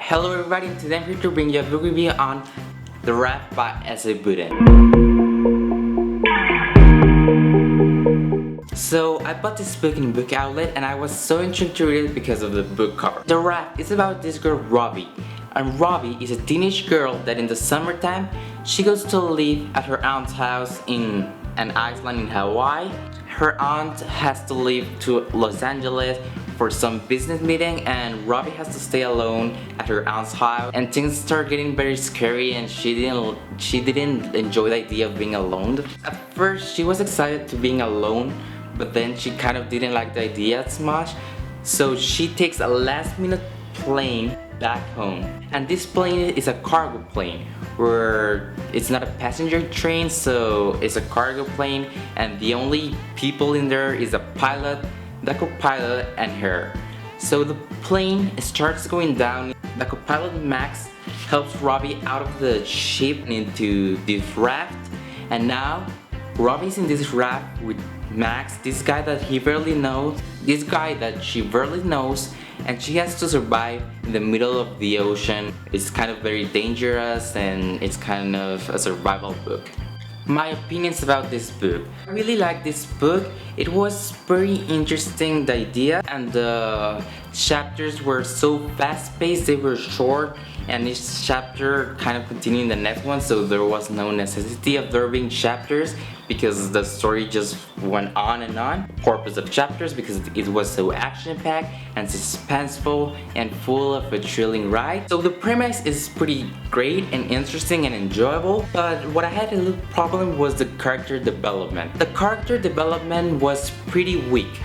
Hello everybody, today I'm here to bring you a book review on The Raft by BODEEN. So I bought this book in a book outlet and I was so intrigued to read it because of the book cover. The Raft is about this girl Robbie, and Robbie is a teenage girl that in the summertime she goes to live at her aunt's house in an island in Hawaii. Her aunt has to leave to Los Angeles for some business meeting and Robbie has to stay alone at her aunt's house, and things start getting very scary and she didn't enjoy the idea of being alone. At first she was excited to being alone, but then she kind of didn't like the idea as much, so she takes a last minute plane back home. And this plane is a cargo plane where it's not a passenger train, so it's a cargo plane and the only people in there is a pilot, the co-pilot, and her. So the plane starts going down. The co-pilot Max helps Robbie out of the ship into this raft, and now Robbie's in this raft with Max, this guy that she barely knows, and she has to survive in the middle of the ocean. It's kind of very dangerous and it's kind of a survival book. My opinions about this book. I really like this book. It was very interesting, the idea, and the chapters were so fast-paced, they were short, and each chapter kind of continued the next one, so there was no necessity of there being chapters because the story just went on and on. The purpose of chapters because it was so action-packed and suspenseful and full of a thrilling ride. So the premise is pretty great and interesting and enjoyable, but what I had a little problem was the character development. The character development was pretty weak.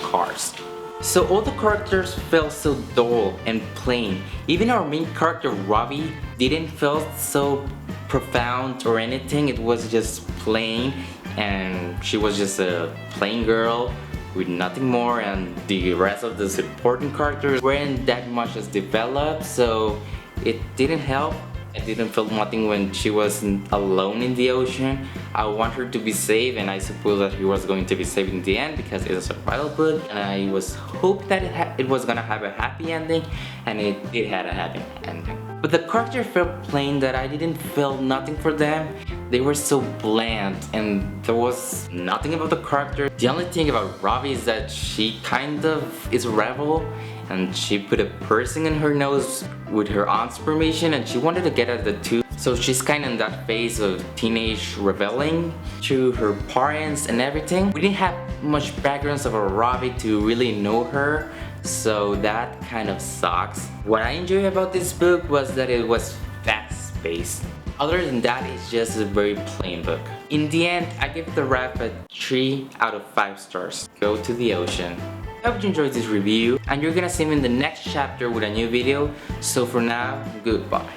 Cars. So all the characters felt so dull and plain. Even our main character Robbie didn't feel so profound or anything. It was just plain, and she was just a plain girl with nothing more, and the rest of the supporting characters weren't that much as developed, so it didn't help. I didn't feel nothing when she was alone in the ocean. I want her to be safe, and I suppose that he was going to be safe in the end because it's a survival book, and I was hoped that it was gonna have a happy ending, and it had a happy ending. But the character felt plain, that I didn't feel nothing for them. They were so bland and there was nothing about the character. The only thing about Robbie is that she kind of is a rebel, and she put a piercing in her nose with her aunt's permission, and she wanted to get at the tooth. So she's kind of in that phase of teenage rebelling to her parents and everything. We didn't have much backgrounds about Robbie to really know her, so that kind of sucks. What I enjoyed about this book was that it was fast-paced. Other than that, it's just a very plain book. In the end, I give The Raft a 3 out of 5 stars. Go to the ocean. I hope you enjoyed this review, and you're gonna see me in the next chapter with a new video. So for now, goodbye.